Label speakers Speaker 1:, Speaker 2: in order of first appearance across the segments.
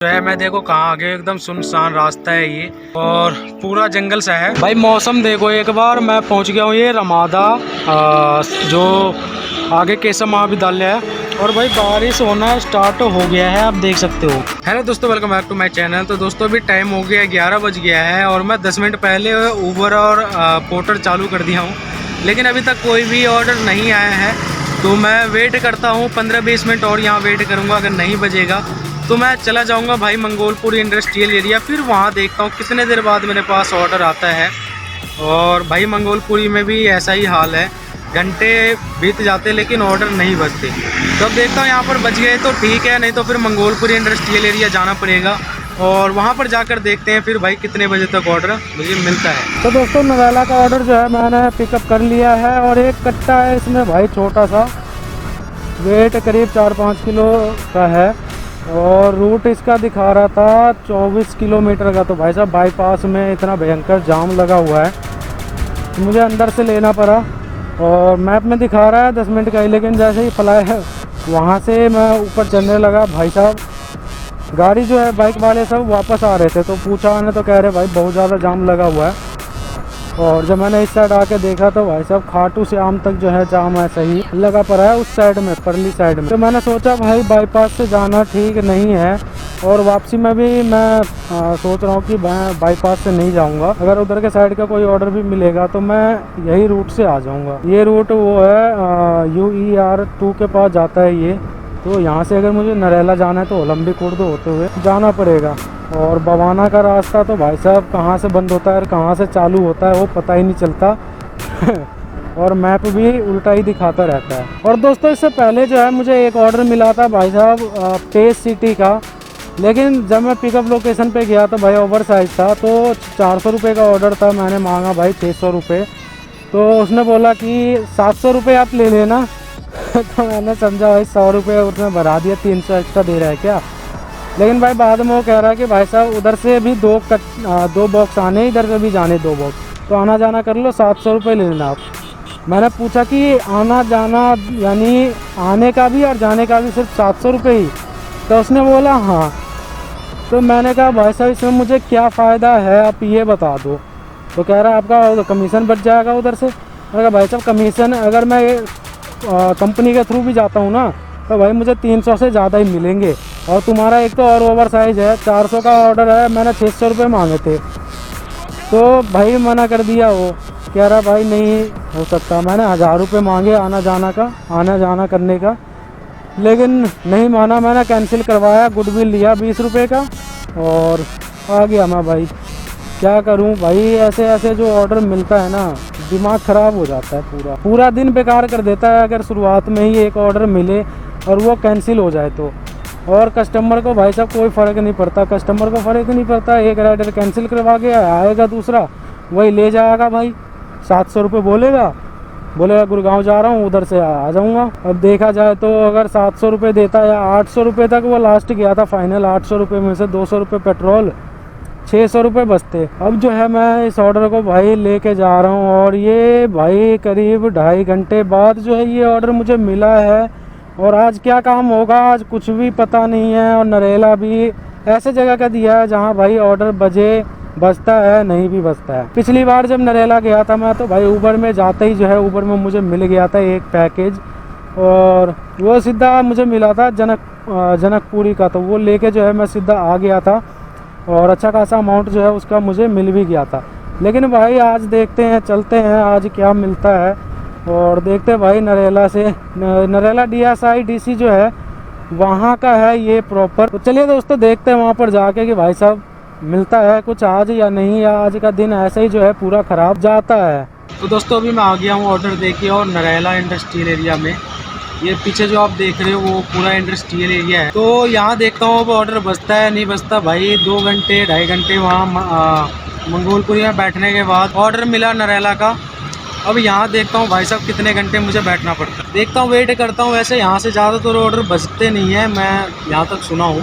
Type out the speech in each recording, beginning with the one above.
Speaker 1: जो है मैं देखो कहाँ आगे एकदम सुनसान रास्ता है ये और पूरा जंगल सा है भाई। मौसम देखो एक बार, मैं पहुंच गया हूँ ये रमादा जो आगे केशव महाविद्यालय है और भाई बारिश होना स्टार्ट हो गया है, आप देख सकते हो। हेलो दोस्तों, welcome back to my channel. तो दोस्तों अभी टाइम हो गया 11 बज गया है और मैं 10 मिनट पहले उबर और पोर्टर चालू कर दिया हूँ, लेकिन अभी तक कोई भी ऑर्डर नहीं आया है। तो मैं वेट करता हूँ 15-20 मिनट और यहाँ वेट करूँगा। अगर नहीं बजेगा तो मैं चला जाऊँगा भाई मंगोलपुर इंडस्ट्रियल एरिया, फिर वहाँ देखता हूँ कितने देर बाद मेरे पास ऑर्डर आता है। और भाई मंगोलपुरी में भी ऐसा ही हाल है, घंटे बीत जाते लेकिन ऑर्डर नहीं बजते। तो अब देखता हूँ यहाँ पर बज गए तो ठीक है, नहीं तो फिर मंगोलपुर इंडस्ट्रियल एरिया जाना पड़ेगा और वहाँ पर जाकर देखते हैं फिर भाई कितने बजे तक ऑर्डर मुझे मिलता है। तो दोस्तों नवेला का ऑर्डर जो है मैंने पिकअप कर लिया है और एक कट्टा है इसमें भाई, छोटा सा, वेट करीब 4-5 किलो का है और रूट इसका दिखा रहा था 24 किलोमीटर का। तो भाई साहब बाईपास में इतना भयंकर जाम लगा हुआ है तो मुझे अंदर से लेना पड़ा और मैप में दिखा रहा है 10 मिनट का ही, लेकिन जैसे ही फ्लाई है वहाँ से मैं ऊपर चढ़ने लगा भाई साहब, गाड़ी जो है बाइक वाले सब वापस आ रहे थे तो पूछा मैंने तो कह रहे भाई बहुत ज़्यादा जाम लगा हुआ है। और जब मैंने इस साइड आके देखा तो भाई साहब खाटू श्याम तक जो है जाम ऐसा ही लगा पड़ा है उस साइड में, परली साइड में। तो मैंने सोचा भाई बाईपास से जाना ठीक नहीं है और वापसी में भी मैं सोच रहा हूँ कि मैं बाईपास से नहीं जाऊँगा। अगर उधर के साइड का कोई ऑर्डर भी मिलेगा तो मैं यही रूट से आ जाऊँगा। ये रूट वो है UER2 के पास जाता है ये। तो यहाँ से अगर मुझे नरेला जाना है तो लंबी कुर्द होते हुए जाना पड़ेगा। और बवाना का रास्ता तो भाई साहब कहाँ से बंद होता है और कहाँ से चालू होता है वो पता ही नहीं चलता और मैप भी उल्टा ही दिखाता रहता है। और दोस्तों इससे पहले जो है मुझे एक ऑर्डर मिला था भाई साहब पेस सिटी का, लेकिन जब मैं पिकअप लोकेशन पे गया तो भाई ओवर साइज था तो 400 रुपये का ऑर्डर था। मैंने मांगा भाई 600 रुपये, तो उसने बोला कि 700 रुपये आप ले लेना तो मैंने समझा भाई 100 रुपये उसने बढ़ा दिया, 300 एक्स्ट्रा दे रहा है क्या। लेकिन भाई बाद में वो कह रहा है कि भाई साहब उधर से भी दो बॉक्स आने, इधर से भी जाने 2 बॉक्स, तो आना जाना कर लो 700 रुपये ले लेना आप। मैंने पूछा कि आना जाना यानी आने का भी और जाने का भी सिर्फ 700 रुपये ही, तो उसने बोला हाँ। तो मैंने कहा भाई साहब इसमें मुझे क्या फ़ायदा है आप ये बता दो। तो कह रहा है आपका कमीशन बच जाएगा उधर से। मैंने कहा भाई साहब कमीशन अगर मैं कंपनी के थ्रू भी जाता हूँ ना तो भाई मुझे 300 से ज़्यादा ही मिलेंगे और तुम्हारा एक तो और ओवर साइज़ है, 400 का ऑर्डर है, मैंने 600 रुपये मांगे थे। तो भाई मना कर दिया, वो कह रहा भाई नहीं हो सकता। मैंने 1000 रुपये मांगे आना जाना करने का, लेकिन नहीं माना। मैंने कैंसिल करवाया, गुडविल लिया 20 रुपये का और आ गया मैं। भाई क्या करूं भाई, ऐसे ऐसे जो ऑर्डर मिलता है ना दिमाग ख़राब हो जाता है, पूरा दिन बेकार कर देता है अगर शुरुआत में ही एक ऑर्डर मिले और वो कैंसिल हो जाए तो। और कस्टमर को भाई साहब कोई फ़र्क नहीं पड़ता, कस्टमर को फ़र्क नहीं पड़ता। एक राइडर कैंसिल करवा गया, आएगा दूसरा वही ले जाएगा भाई, 700 रुपये बोलेगा गुड़गांव जा रहा हूँ उधर से आ जाऊँगा। अब देखा जाए तो अगर 700 रुपये देता या 800 रुपये तक वो लास्ट गया था फाइनल, 800 रुपये में से 200 रुपये पेट्रोल, 600 रुपये बचते। अब जो है मैं इस ऑर्डर को भाई लेके जा रहा हूँ और ये भाई करीब 2.5 घंटे बाद जो है ये ऑर्डर मुझे मिला है। और आज क्या काम होगा आज कुछ भी पता नहीं है। और नरेला भी ऐसे जगह का दिया है जहाँ भाई ऑर्डर बजता है नहीं भी बजता है। पिछली बार जब नरेला गया था मैं तो भाई ऊबर में जाते ही जो है ऊबर में मुझे मिल गया था एक पैकेज और वो सीधा मुझे मिला था जनकपुरी का, तो वो लेके जो है मैं सीधा आ गया था और अच्छा खासा अमाउंट जो है उसका मुझे मिल भी गया था। लेकिन भाई आज देखते हैं, चलते हैं आज क्या मिलता है और देखते हैं भाई नरेला DSI DC जो है वहाँ का है ये प्रॉपर। तो चलिए दोस्तों देखते हैं वहाँ पर जाके कि भाई साहब मिलता है कुछ आज या नहीं, या आज का दिन ऐसे ही जो है पूरा ख़राब जाता है। तो दोस्तों अभी मैं आ गया हूँ ऑर्डर देके और नरेला इंडस्ट्रियल एरिया में। ये पीछे जो आप देख रहे हो वो पूरा इंडस्ट्रियल एरिया है। तो यहाँ देखता हूँ अब ऑर्डर बजता है नहीं बजता। भाई 2 घंटे 2.5 घंटे वहाँ मंगोलपुरी में बैठने के बाद ऑर्डर मिला नरेला का। अब यहाँ देखता हूँ भाई साहब कितने घंटे मुझे बैठना पड़ता है, देखता हूँ वेट करता हूँ। वैसे यहाँ से ज़्यादातर ऑर्डर बजते नहीं है, मैं यहाँ तक सुना हूँ।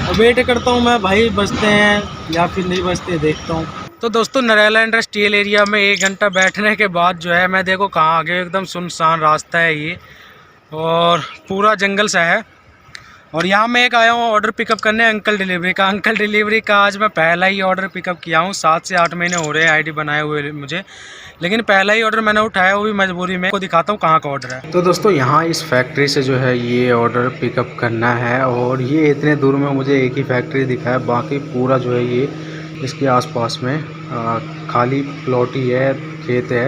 Speaker 1: और वेट करता हूँ मैं भाई बजते हैं या फिर नहीं बजते, देखता हूँ। तो दोस्तों नरेला इंडस्ट्रियल एरिया में 1 घंटा बैठने के बाद जो है मैं देखो कहाँ आगे एकदम सुनसान रास्ता है ये और पूरा जंगल सा है और यहाँ मैं एक आया हूँ ऑर्डर पिकअप करने अंकल डिलीवरी का। अंकल डिलीवरी का आज मैं पहला ही ऑर्डर पिकअप किया हूँ। 7 से 8 महीने हो रहे हैं आईडी बनाए हुए मुझे, लेकिन पहला ही ऑर्डर मैंने उठाया, वो भी मजबूरी में। को दिखाता हूँ कहाँ का ऑर्डर है। तो दोस्तों यहाँ इस फैक्ट्री से जो है ये ऑर्डर पिकअप करना है, और ये इतने दूर में मुझे एक ही फैक्ट्री दिखा है, बाकी पूरा जो है ये इसके आसपास में खाली प्लॉट ही है, खेत है,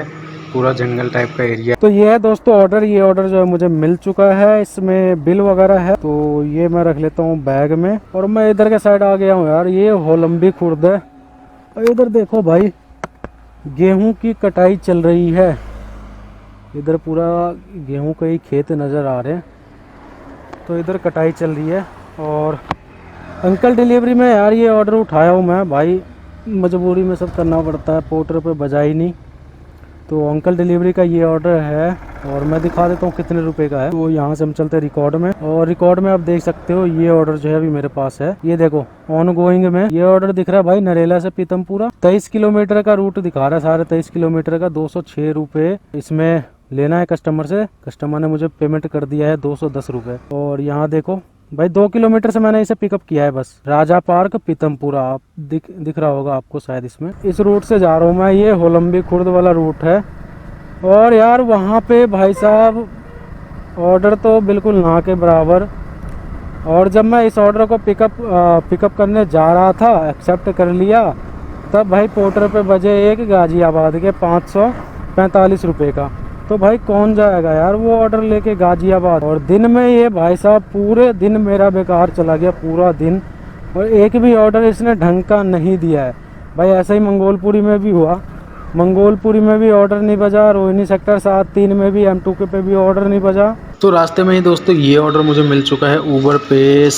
Speaker 1: पूरा जंगल टाइप का एरिया। तो ये है दोस्तों ऑर्डर, ये ऑर्डर जो है मुझे मिल चुका है, इसमें बिल वगैरह है। तो ये मैं रख लेता हूँ बैग में, और मैं इधर के साइड आ गया हूँ यार। ये होलंबी खुर्द है, और इधर देखो भाई गेहूं की कटाई चल रही है। इधर पूरा गेहूं के ही खेत नज़र आ रहे हैं, तो इधर कटाई चल रही है। और अंकल डिलीवरी में यार ये ऑर्डर उठाया हूँ मैं भाई, मजबूरी में सब करना पड़ता है, पोर्टर पे बजा ही नहीं। तो अंकल डिलीवरी का ये ऑर्डर है, और मैं दिखा देता हूँ कितने रुपए का है। तो यहाँ से हम चलते हैं रिकॉर्ड में, और रिकॉर्ड में आप देख सकते हो ये ऑर्डर जो है अभी मेरे पास है। ये देखो ऑन गोइंग में ये ऑर्डर दिख रहा है भाई, नरेला से पीतमपुरा 23 किलोमीटर का रूट दिखा रहा है, साढ़े 23 किलोमीटर का। 206 रुपये इसमें लेना है कस्टमर से। कस्टमर ने मुझे पेमेंट कर दिया है 210 रुपये। और यहाँ देखो भाई 2 किलोमीटर से मैंने इसे पिकअप किया है बस, राजा पार्क पीतमपुरा। आप दिख रहा होगा आपको शायद इसमें। इस रूट से जा रहा हूँ मैं, ये होलंबी खुर्द वाला रूट है। और यार वहाँ पे भाई साहब ऑर्डर तो बिल्कुल ना के बराबर। और जब मैं इस ऑर्डर को पिकअप करने जा रहा था, एक्सेप्ट कर लिया, तब भाई पोर्टर पे बजे एक गाजियाबाद के 545 रुपये का। तो भाई कौन जाएगा यार वो ऑर्डर लेके गाजियाबाद। और दिन में ये भाई साहब पूरे दिन मेरा बेकार चला गया, पूरा दिन। और एक भी ऑर्डर इसने ढंग का नहीं दिया है भाई। ऐसा ही मंगोलपुरी में भी हुआ, मंगोलपुरी में भी ऑर्डर नहीं बजा, रोहिणी सेक्टर 7-3 में भी M2 पे भी ऑर्डर नहीं बजा। तो रास्ते में ही दोस्तों ये ऑर्डर मुझे मिल चुका है ऊबर पे,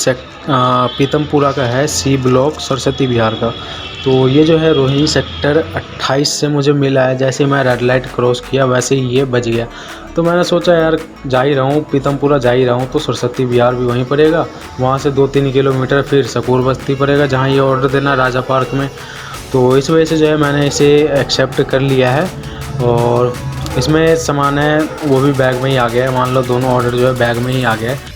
Speaker 1: पीतमपुरा का है, C ब्लॉक सरस्वती विहार का। तो ये जो है रोहिणी सेक्टर 28 से मुझे मिला है। जैसे मैं रेड लाइट क्रॉस किया वैसे ही ये बज गया। तो मैंने सोचा यार जा ही रहा हूँ, पीतमपुरा जा ही रहा हूँ, तो सरस्वती विहार भी वहीं पड़ेगा। वहाँ से 2-3 किलोमीटर फिर सकूर बस्ती पड़ेगा, जहाँ ये ऑर्डर देना राजा पार्क में। तो इस वजह से जो है मैंने इसे एक्सेप्ट कर लिया है, और इसमें सामान है वो भी बैग में ही आ गया है। मान लो दोनों ऑर्डर जो है बैग में ही आ गया है।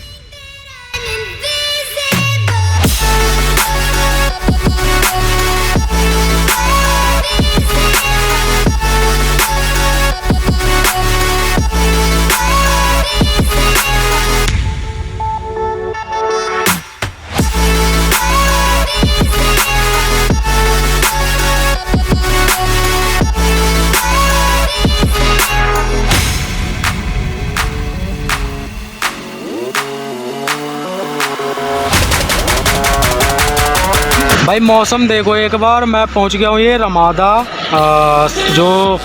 Speaker 1: भाई मौसम देखो एक बार, मैं पहुंच गया हूँ ये रमादा जो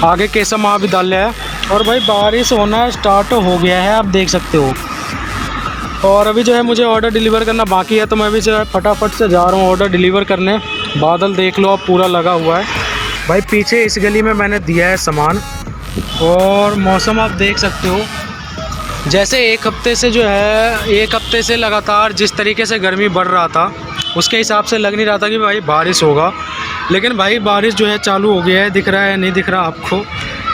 Speaker 1: आगे केसम महाविद्यालय है। और भाई बारिश होना स्टार्ट हो गया है, आप देख सकते हो। और अभी जो है मुझे ऑर्डर डिलीवर करना बाकी है, तो मैं भी जो है फटाफट से जा रहा हूँ ऑर्डर डिलीवर करने। बादल देख लो अब पूरा लगा हुआ है भाई। पीछे इस गली में मैंने दिया है सामान, और मौसम आप देख सकते हो। जैसे एक हफ्ते से लगातार जिस तरीके से गर्मी बढ़ रहा था, उसके हिसाब से लग नहीं रहा था कि भाई बारिश होगा। लेकिन भाई बारिश जो है चालू हो गया है। दिख रहा है नहीं दिख रहा आपको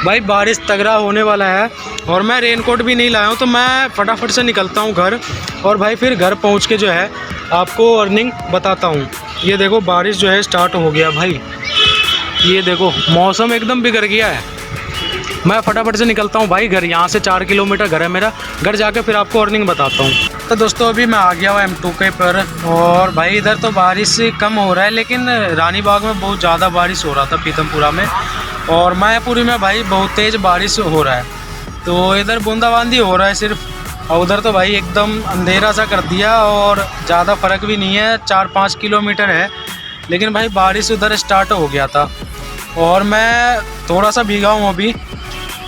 Speaker 1: भाई, बारिश तगड़ा होने वाला है। और मैं रेनकोट भी नहीं लाया हूँ, तो मैं फटाफट से निकलता हूँ घर, और भाई फिर घर पहुँच के जो है आपको अर्निंग बताता हूँ। ये देखो बारिश जो है स्टार्ट हो गया भाई, ये देखो मौसम एकदम बिगड़ गया है। मैं फटाफट से निकलता हूँ भाई घर, यहाँ से 4 किलोमीटर घर है मेरा। घर जाके फिर आपको अर्निंग बताता हूँ। तो दोस्तों अभी मैं आ गया हूँ M2 के पर, और भाई इधर तो बारिश कम हो रहा है, लेकिन रानी बाग में बहुत ज़्यादा बारिश हो रहा था, पीतमपुरा में। और मायापुरी में भाई बहुत तेज़ बारिश हो रहा है। तो इधर बूंदाबांदी हो रहा है सिर्फ, और उधर तो भाई एकदम अंधेरा सा कर दिया, और ज़्यादा फ़र्क भी नहीं है, 4-5 किलोमीटर है। लेकिन भाई बारिश उधर स्टार्ट हो गया था, और मैं थोड़ा सा भीगा हूँ अभी,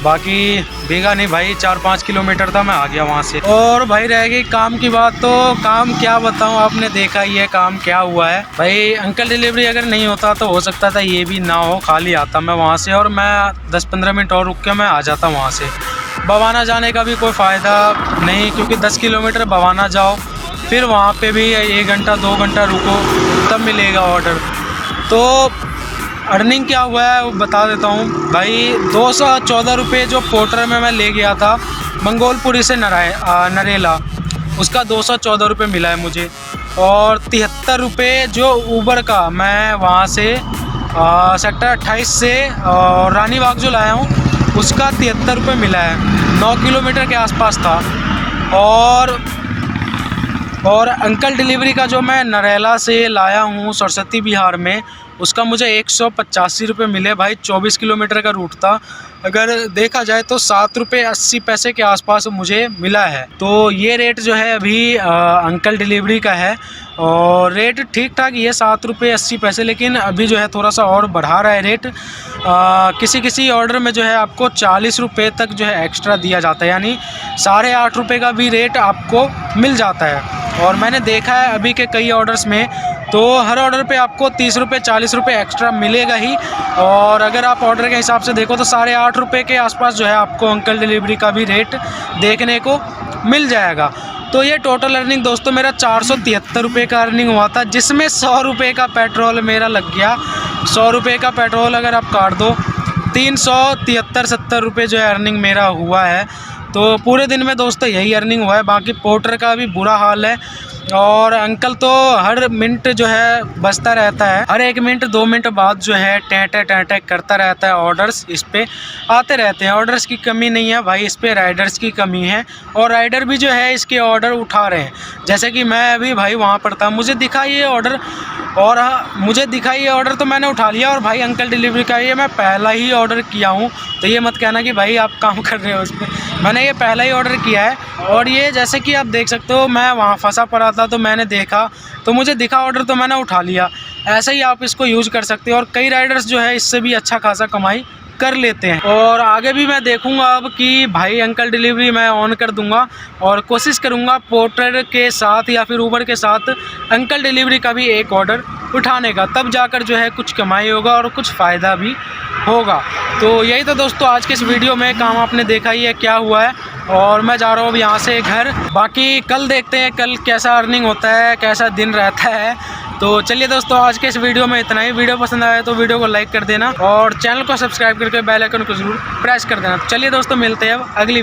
Speaker 1: बाकी भीगा नहीं भाई। 4-5 किलोमीटर था, मैं आ गया वहाँ से। और भाई रह गई काम की बात, तो काम क्या बताऊँ, आपने देखा ही है काम क्या हुआ है भाई। अंकल डिलीवरी अगर नहीं होता तो हो सकता था ये भी ना हो, खाली आता मैं वहाँ से, और मैं 10-15 मिनट और रुक के मैं आ जाता वहाँ से। बवाना जाने का भी कोई फ़ायदा नहीं, क्योंकि 10 किलोमीटर बवाना जाओ, फिर वहाँ पे भी 1 घंटा 2 घंटा रुको, तब मिलेगा ऑर्डर। तो अर्निंग क्या हुआ है वो बता देता हूँ भाई। 214 रुपये जो पोर्टर में मैं ले गया था मंगोलपुरी से नरेला, उसका 214 रुपये मिला है मुझे। और 73 रुपये जो ऊबर का मैं वहाँ से सेक्टर 28 से रानी बाग जो लाया हूँ उसका 73 रुपये मिला है। 9 किलोमीटर के आसपास था। और अंकल डिलीवरी का जो मैं नरेला से लाया हूँ सरस्वती बिहार में, उसका मुझे 185 रुपये मिले भाई। 24 किलोमीटर का रूट था। अगर देखा जाए तो 7 रुपये 80 पैसे के आसपास मुझे मिला है। तो ये रेट जो है अभी अंकल डिलीवरी का है और रेट ठीक ठाक ये 7 रुपये 80 पैसे, लेकिन अभी जो है थोड़ा सा और बढ़ा रहा है रेट। किसी किसी ऑर्डर में जो है आपको 40 रुपये तक जो है एक्स्ट्रा दिया जाता है, यानी 8.5 रुपये का भी रेट आपको मिल जाता है। और मैंने देखा है अभी के कई ऑर्डर्स में तो हर ऑर्डर पे आपको 30 रुपये 40 रुपये एक्स्ट्रा मिलेगा ही। और अगर आप ऑर्डर के हिसाब से देखो तो 8.5 रुपये के आसपास जो है आपको अंकल डिलीवरी का भी रेट देखने को मिल जाएगा। तो ये टोटल अर्निंग दोस्तों मेरा 473 रुपये का अर्निंग हुआ था, जिसमें 100 रुपये का पेट्रोल मेरा लग गया। 100 रुपये का पेट्रोल अगर आप काट दो 373-70 रुपये जो है अर्निंग मेरा हुआ है। तो पूरे दिन में दोस्तों यही अर्निंग हुआ है। बाकी पोर्टर का भी बुरा हाल है और अंकल तो हर मिनट जो है बजता रहता है, हर 1 मिनट 2 मिनट बाद जो है टैं करता रहता है। ऑर्डर्स इस पे आते रहते हैं। ऑर्डर्स की कमी नहीं है भाई, इस पे राइडर्स की कमी है और राइडर भी जो है इसके ऑर्डर उठा रहे हैं। जैसे कि मैं अभी भाई वहाँ पर था, मुझे दिखा ये ऑर्डर और मुझे दिखा ये ऑर्डर तो मैंने उठा लिया। और भाई अंकल डिलीवरी का ये मैं पहला ही ऑर्डर किया हूँ, तो ये मत कहना कि भाई आप काम कर रहे हो उस पर। मैंने ये पहला ही ऑर्डर किया है। और ये जैसे कि आप देख सकते हो मैं वहाँ फंसा पड़ा था तो मैंने देखा तो मुझे दिखा ऑर्डर तो मैंने उठा लिया। ऐसे ही आप इसको यूज़ कर सकते हो और कई राइडर्स जो है इससे भी अच्छा खासा कमाई कर लेते हैं। और आगे भी मैं देखूंगा अब कि भाई अंकल डिलीवरी मैं ऑन कर दूंगा और कोशिश करूंगा पोर्टर के साथ या फिर ऊबर के साथ अंकल डिलीवरी का भी एक ऑर्डर उठाने का, तब जाकर जो है कुछ कमाई होगा और कुछ फ़ायदा भी होगा। तो यही तो दोस्तों आज के इस वीडियो में काम आपने देखा ही है क्या हुआ है। और मैं जा रहा हूँ अब यहाँ से घर। बाकी कल देखते हैं कल कैसा अर्निंग होता है, कैसा दिन रहता है। तो चलिए दोस्तों आज के इस वीडियो में इतना ही। वीडियो पसंद आया तो वीडियो को लाइक कर देना और चैनल को सब्सक्राइब करके बेल आइकन को जरूर प्रेस कर देना। चलिए दोस्तों मिलते हैं अब अगली